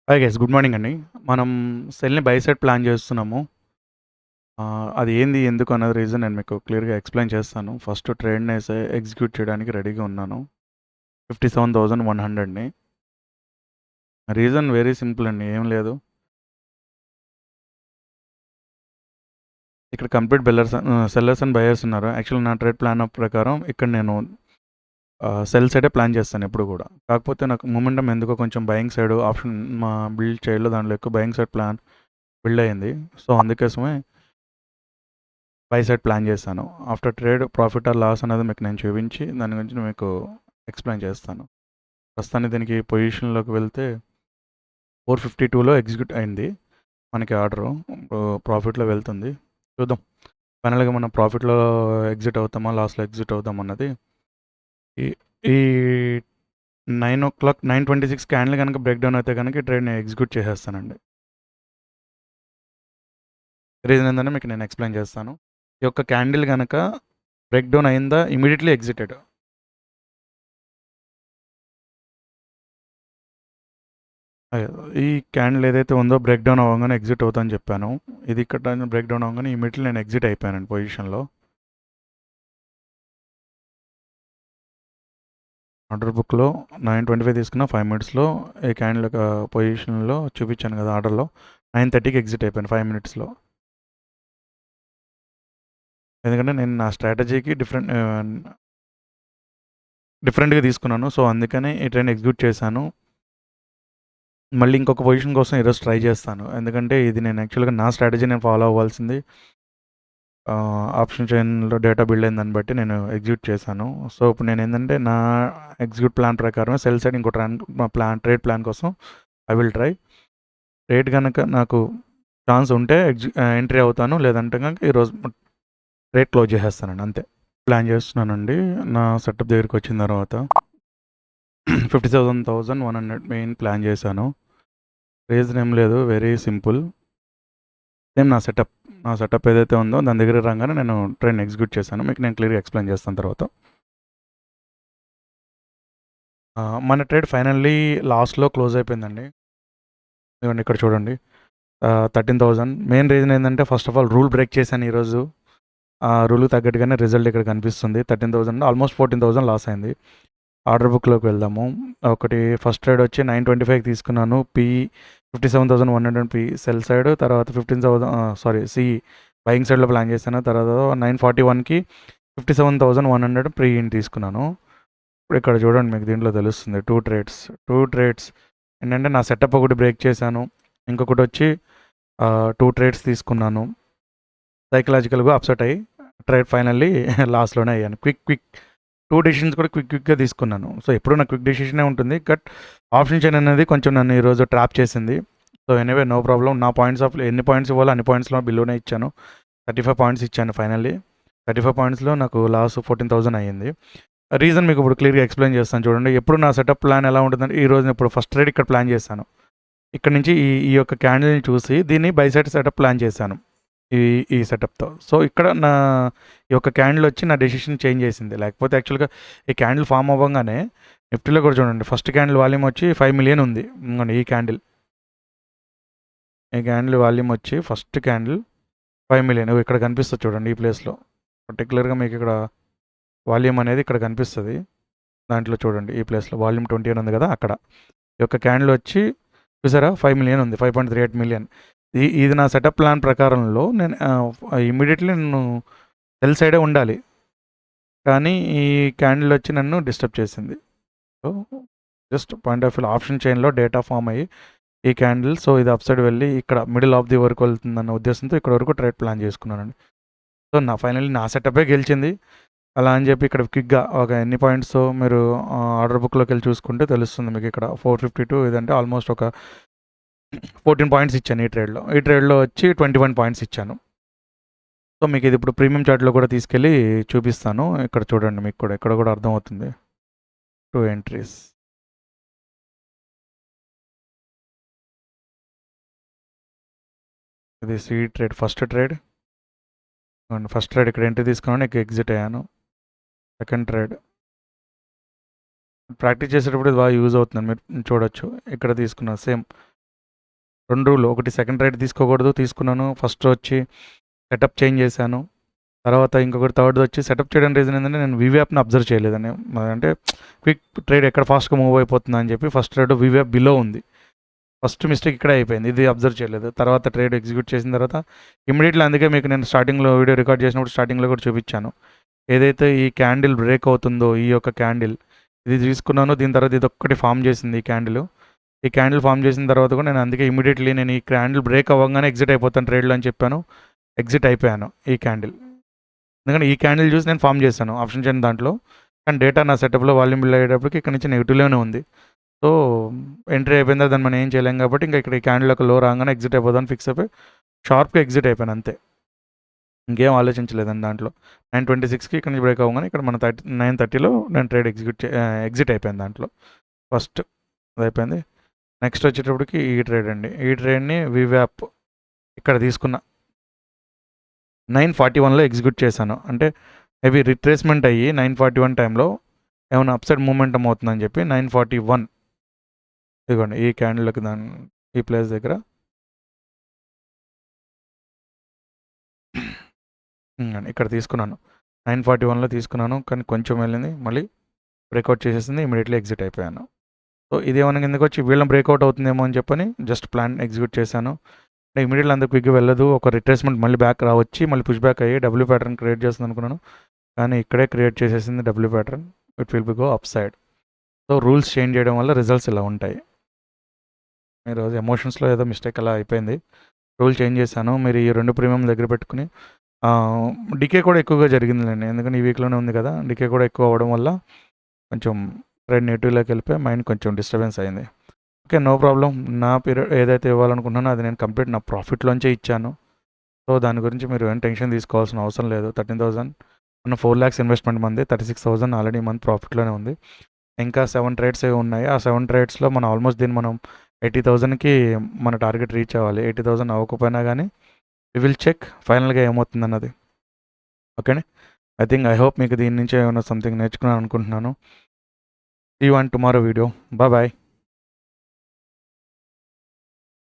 Hi guys, good morning అండి. మనం సెల్‌ని by side plan చేస్తున్నాము. అది ఏంది, ఎందుకు అన్నది రీజన్ నేను మీకు క్లియర్‌గా ఎక్స్‌ప్లెయిన్ చేస్తాను. ఫస్ట్ ట్రేడ్‌నైతే ఎగ్జిక్యూట్ చేయడానికి రెడీగా ఉన్నాను. 57,100ని. రీజన్ వెరీ సింపుల్ అండి. ఏం లేదు. ఇక్కడ కంప్లీట్ సెల్లర్స్ అండ్ బయర్స్ ఉన్నారు. యాక్చువల్లీ నా ట్రేడ్ ప్లాన్ ప్రకారం ఇక్కడ నేను సెల్ సైడే ప్లాన్ చేస్తాను ఎప్పుడు కూడా. కాకపోతే నాకు మొమెంటమ్ ఎందుకో కొంచెం బయింగ్ సైడ్ ఆప్షన్ మా బిల్డ్ చేయలో దాంట్లో ఎక్కువ బయింగ్ సైడ్ ప్లాన్ బిల్డ్ అయింది. సో అందుకోసమే బై సైడ్ ప్లాన్ చేశాను. After trade profit or loss అనేది మీకు నేను చూపించి దాని గురించి మీకు ఎక్స్ప్లెయిన్ చేస్తాను. ప్రస్తుతానికి దీనికి పొజిషన్లోకి వెళ్తే 452లో ఎగ్జిక్యూట్ అయింది మనకి ఆర్డరు. ప్రాఫిట్లో వెళ్తుంది. చూద్దాం ఫైనల్గా మనం ప్రాఫిట్లో ఎగ్జిట్ అవుతామా, లాస్లో ఎగ్జిట్ అవుతాం అన్నది. ఈ ఈ 9:00 9:26 క్యాండిల్ కనుక బ్రేక్ డౌన్ అయితే కనుక ఈ ట్రేడ్ నేను ఎగ్జిక్యూట్ చేసేస్తానండి. రీజన్ ఏంటంటే మీకు నేను ఎక్స్ప్లెయిన్ చేస్తాను. ఈ యొక్క క్యాండిల్ కనుక బ్రేక్ డౌన్ అయిందా, ఇమీడియట్లీ ఎగ్జిటెడ్. ఈ క్యాండిల్ ఏదైతే ఉందో బ్రేక్ డౌన్ అవ్వగానే ఎగ్జిట్ అవుతా అని చెప్పాను. ఇది ఇక్కడ బ్రేక్ డౌన్ అవ్వగానే ఇమీడియట్లీ నేను ఎగ్జిట్ అయిపోయాను పొజిషన్లో. ఆర్డర్ బుక్లో 9:25 తీసుకున్న 5 మినిట్స్లో ఈ క్యాండిల్ యొక్క పొజిషన్లో చూపించాను కదా ఆర్డర్లో. 9:30కి ఎగ్జిట్ అయిపోయాను 5 మినిట్స్లో. ఎందుకంటే నేను నా స్ట్రాటజీకి డిఫరెంట్గా తీసుకున్నాను. సో అందుకనే ఈ ట్రెండ్ ఎగ్జిక్యూట్ చేశాను. మళ్ళీ ఇంకొక పొజిషన్ కోసం ఈరోజు ట్రై చేస్తాను. ఎందుకంటే ఇది నేను యాక్చువల్గా నా స్ట్రాటజీ నేను ఫాలో అవ్వాల్సింది. ఆప్షన్ చైన్లో డేటా బిల్డ్ అయిన దాన్ని బట్టి నేను ఎగ్జిక్యూట్ చేశాను. సో ఇప్పుడు నేను ఏంటంటే నా ఎగ్జిక్యూట్ ప్లాన్ ప్రకారం సెల్ సైడ్ ఇంకో ట్రేడ్ ప్లాన్ కోసం ఐ విల్ ట్రై. ట్రేడ్ కనుక నాకు ఛాన్స్ ఉంటే ఎంట్రీ అవుతాను, లేదంటే కనుక ఈరోజు ట్రేడ్ క్లోజ్ చేసేస్తానండి, అంతే. ప్లాన్ చేస్తున్నానండి. నా సెటప్ దగ్గరికి వచ్చిన తర్వాత 57,100 మెయిన్ ప్లాన్ చేశాను. రీజన్ ఏం లేదు, వెరీ సింపుల్. సేమ్ నా సెటప్ ఏదైతే ఉందో దాని దగ్గర రాగానే నేను ట్రైన్ ఎగ్జిక్యూట్ చేశాను. మీకు నేను క్లియర్గా ఎక్స్ప్లెయిన్ చేస్తాను తర్వాత. మన ట్రేడ్ ఫైనల్లీ లాస్ట్లో క్లోజ్ అయిపోయిందండి. ఇదిగోండి ఇక్కడ చూడండి, 13,000. మెయిన్ రీజన్ ఏంటంటే first of all rule break చేశాను ఈరోజు. ఆ రూల్కి తగ్గట్టుగానే రిజల్ట్ ఇక్కడ కనిపిస్తుంది. 13,000 ఆల్మోస్ట్ 14,000 లాస్ అయింది. ఆర్డర్ బుక్లోకి వెళ్దాము. ఒకటి ఫస్ట్ ట్రేడ్ వచ్చి 9:25 తీసుకున్నాను. 57,100 పి సెల్ సైడ్. తర్వాత 15,000 సి బయింగ్ సైడ్లో ప్లాన్ చేశాను. తర్వాత 9:41కి 57,100 ప్రీ ఇన్ తీసుకున్నాను. ఇప్పుడు ఇక్కడ చూడండి, మీకు దీంట్లో తెలుస్తుంది టూ ట్రేడ్స్ ఏంటంటే నా సెటప్ ఒకటి బ్రేక్ చేశాను. ఇంకొకటి వచ్చి 2 ట్రేడ్స్ తీసుకున్నాను. సైకలాజికల్గా అప్సెట్ అయ్యి ట్రేడ్ ఫైనల్లీ లాస్లోనే అయ్యాను. క్విక్ 2 డెసిషన్స్ కూడా క్విక్గా తీసుకున్నాను. సో ఎప్పుడు నా క్విక్ డెసిషనే ఉంటుంది. బట్ ఆప్షన్ చైన్ అనేది కొంచెం నన్ను ఈరోజు ట్రాప్ చేసింది. So anyway no problem. నా పాయింట్స్ ఆఫ్ ఎన్ని పాయింట్స్ ఇవ్వాలో అన్ని పాయింట్స్లో బిల్లోనే ఇచ్చాను. 35 పాయింట్స్ ఇచ్చాను ఫైనల్లీ. 35 పాయింట్స్లో నాకు లాస్ 14,000 అయ్యింది. రీజన్ మీకు ఇప్పుడు క్లియర్గా ఎక్స్ప్లెయిన్ చేస్తాను చూడండి. ఎప్పుడు నా సెటప్ ప్లాన్ ఎలా ఉంటుందంటే, ఈ రోజు ఇప్పుడు ఫస్ట్ ట్రేడ్ ఇక్కడ ప్లాన్ చేశాను. ఇక్కడ నుంచి ఈ యొక్క క్యాండిల్ని చూసి దీన్ని బై సైడ్ సెటప్ ప్లాన్ చేశాను ఈ ఈ సెటప్తో. సో ఇక్కడ నా ఈ యొక్క క్యాండిల్ వచ్చి నా డెసిషన్ చేంజ్ చేసింది. లేకపోతే యాక్చువల్గా ఈ క్యాండిల్ ఫామ్ అవ్వగానే నిఫ్టీలో కూడా చూడండి, ఫస్ట్ క్యాండిల్ వాల్యూమ్ వచ్చి 5 మిలియన్ ఉంది. ఈ క్యాండిల్ వాల్యూమ్ వచ్చి ఫస్ట్ క్యాండిల్ 5 మిలియన్ ఇక్కడ కనిపిస్తుంది చూడండి. ఈ ప్లేస్లో పర్టికులర్గా మీకు ఇక్కడ వాల్యూమ్ అనేది ఇక్కడ కనిపిస్తుంది. దాంట్లో చూడండి, ఈ ప్లేస్లో వాల్యూమ్ 20 అని ఉంది కదా, అక్కడ ఈ యొక్క క్యాండిల్ వచ్చి చూసారా 5 మిలియన్ ఉంది, 5.38 మిలియన్. ఇది నా సెటప్ ప్లాన్ ప్రకారంలో నేను ఇమ్మీడియట్లీ నేను సెల్ సైడే ఉండాలి, కానీ ఈ క్యాండిల్ వచ్చి నన్ను డిస్టర్బ్ చేసింది. So just point of view option చైన్లో డేటా ఫామ్ అయ్యి ఈ క్యాండిల్, సో ఇది అప్ సైడ్ వెళ్ళి ఇక్కడ మిడిల్ ఆఫ్ ది వరకు వెళ్తుందన్న ఉద్దేశంతో ఇక్కడ వరకు ట్రేడ్ ప్లాన్ చేసుకున్నానండి. సో ఫైనల్లీ నా సెటపే గెలిచింది. అలా అని చెప్పి ఇక్కడ క్విక్గా ఒక ఎన్ని పాయింట్స్ మీరు ఆర్డర్ బుక్లోకి వెళ్ళి చూసుకుంటే తెలుస్తుంది మీకు. ఇక్కడ 452 ఇదంటే ఆల్మోస్ట్ ఒక 14 పాయింట్స్ ఇచ్చాను ఈ ట్రేడ్లో వచ్చి 21 పాయింట్స్ ఇచ్చాను. సో మీకు ఇది ఇప్పుడు ప్రీమియం చార్ట్లో కూడా తీసుకెళ్ళి చూపిస్తాను. ఇక్కడ చూడండి, మీకు కూడా ఇక్కడ కూడా అర్థమవుతుంది. 2 ఎంట్రీస్. ఇది సి ట్రేడ్, ఫస్ట్ ట్రేడ్ ఇక్కడ ఎంట్రీ తీసుకున్నాను, ఇక్కడ ఎగ్జిట్ అయ్యాను. సెకండ్ ట్రేడ్ ప్రాక్టీస్ చేసేటప్పుడు ఇది బాగా యూజ్ అవుతుంది, మీరు చూడొచ్చు. ఇక్కడ తీసుకున్న సేమ్ 2 రూల్. ఒకటి సెకండ్ ట్రేడ్ తీసుకోకూడదు, తీసుకున్నాను. ఫస్ట్ వచ్చి సెటప్ చేంజ్ చేశాను. తర్వాత ఇంకొకటి థర్డ్ వచ్చి సెటప్ చేయడానికి రీజన్ ఏంటంటే నేను వివియాప్ని అబ్జర్వ్ చేయలేదని. అంటే క్విక్ ట్రేడ్ ఎక్కడ ఫాస్ట్గా మూవ్ అయిపోతుందా అని చెప్పి ఫస్ట్ ట్రేడ్ వివియాప్ బిలో ఉంది. ఫస్ట్ మిస్టేక్ ఇక్కడే అయిపోయింది. ఇది అబ్జర్వ్ చేయలేదు. తర్వాత ట్రేడ్ ఎగ్జిక్యూట్ చేసిన తర్వాత ఇమ్మీడియట్లీ అందుకే మీకు నేను స్టార్టింగ్లో వీడియో రికార్డ్ చేసినప్పుడు స్టార్టింగ్లో కూడా చూపించాను. ఏదైతే ఈ క్యాండిల్ బ్రేక్ అవుతుందో ఈ యొక్క క్యాండిల్ ఇది తీసుకున్నాను. దీని తర్వాత ఇది ఒక్కటి ఫామ్ చేసింది ఈ క్యాండిల్. ఈ క్యాండిల్ ఫామ్ చేసిన తర్వాత కూడా నేను అందుకే ఇమీడియట్లీ నేను ఈ క్యాండిల్ బ్రేక్ అవ్వగానే ఎగ్జిట్ అయిపోతాను ట్రేడ్లో అని చెప్పాను. ఎగ్జిట్ అయిపోయాను ఈ క్యాండిల్. ఎందుకంటే ఈ క్యాండిల్ చూసి నేను ఫామ్ చేశాను ఆప్షన్ చైన్ దాంట్లో. కానీ డేటా నా సెటప్లో వాల్యూమ్ బిల్ అయ్యేటప్పటికి ఇక్కడ నుంచి నెగిటివ్లోనే ఉంది. సో ఎంట్రీ అయిపోయిందా దాన్ని మనం ఏం చేయలేం కాబట్టి ఇంకా ఇక్కడ ఈ క్యాండిల్ ఒక లో రాగానే ఎగ్జిట్ అయిపోదాన్ని ఫిక్స్ అయిపోయి షార్ప్గా ఎగ్జిట్ అయిపోయాను అంతే. ఇంకేం ఆలోచించలేదండి దాంట్లో. 9:26కి ఇక్కడ నుంచి బ్రేక్ అవ్వగానే ఇక్కడ మన 9:30లో నేను ట్రేడ్ ఎగ్జిట్ అయిపోయాను దాంట్లో. ఫస్ట్ అది అయిపోయింది. నెక్స్ట్ వచ్చేటప్పటికి ఈ ట్రేడ్ అండి. ఈ ట్రేడ్ని వివ్యాప్ ఇక్కడ తీసుకున్న 9:41లో ఎగ్జిక్యూట్ చేశాను. అంటే హెవీ రిట్రేస్మెంట్ అయ్యి 9:41 టైంలో ఏమైనా అప్సైడ్ మూమెంటం అవుతుందని చెప్పి 9:41 ఇదిగోండి ఈ క్యాండిల్కి దాని ఈ ప్లేస్ దగ్గర ఇక్కడ తీసుకున్నాను. 9:41లో తీసుకున్నాను. కానీ కొంచెం వెళ్ళింది, మళ్ళీ బ్రేక్అవుట్ చేసేసింది, ఇమీడియట్లీ ఎగ్జిట్ అయిపోయాను. సో ఇదేమన్నా కిందకి వచ్చి వీళ్ళని బ్రేక్అవుట్ అవుతుందేమో అని చెప్పని జస్ట్ ప్లాన్ ఎగ్జిక్యూట్ చేశాను. ఇమీడియట్లీ అంత క్విక్గా వెళ్ళదు. ఒక రిట్రేస్మెంట్ మళ్ళీ బ్యాక్ రావచ్చి మళ్ళీ పుష్ బ్యాక్ అయ్యి డబ్ల్యూ ప్యాటర్న్ క్రియేట్ చేస్తుంది అనుకున్నాను. కానీ ఇక్కడే క్రియేట్ చేసేసింది W pattern. It will be go up side. So rules change చేయడం వల్ల రిజల్ట్స్ ఇలా ఉంటాయి. ఈరోజు ఎమోషన్స్లో ఏదో మిస్టేక్ అలా అయిపోయింది. రూల్ చేంజ్ చేశాను. మీరు ఈ 2 ప్రీమియం దగ్గర పెట్టుకుని డికే కూడా ఎక్కువగా జరిగిందిలేండి. ఎందుకంటే ఈ వీక్లోనే ఉంది కదా, డికే కూడా ఎక్కువ అవ్వడం వల్ల కొంచెం ట్రేడ్ నెగిటివ్లోకి వెళ్ళిపోయి మైండ్ కొంచెం డిస్టర్బెన్స్ అయింది. Okay, no problem. నా పీరియడ్ ఏదైతే ఇవ్వాలనుకుంటున్నానో అది నేను కంప్లీట్ నా ప్రాఫిట్లోంచే ఇచ్చాను. సో దాని గురించి మీరు ఏం టెన్షన్ తీసుకోవాల్సిన అవసరం లేదు. 13,000 మన 4 lakhs ఇన్వెస్ట్మెంట్ మంది 36,000 ఆల్రెడీ మంత్ ప్రాఫిట్లోనే ఉంది. ఇంకా 7 ట్రేడ్స్ ఏవి ఉన్నాయి. ఆ 7 ట్రేడ్స్లో మనం ఆల్మోస్ట్ దీన్ని మనం 80,000కి మన టార్గెట్ రీచ్ అవ్వాలి. 80,000 అవ్వకపోయినా కానీ వి విల్ చెక్ ఫైనల్గా ఏమవుతుంది అన్నది. ఓకేనే, ఐ హోప్ మీకు దీని నుంచి ఏమైనా సంథింగ్ నేర్చుకున్నాను అనుకుంటున్నాను. See you on tomorrow video. Bye.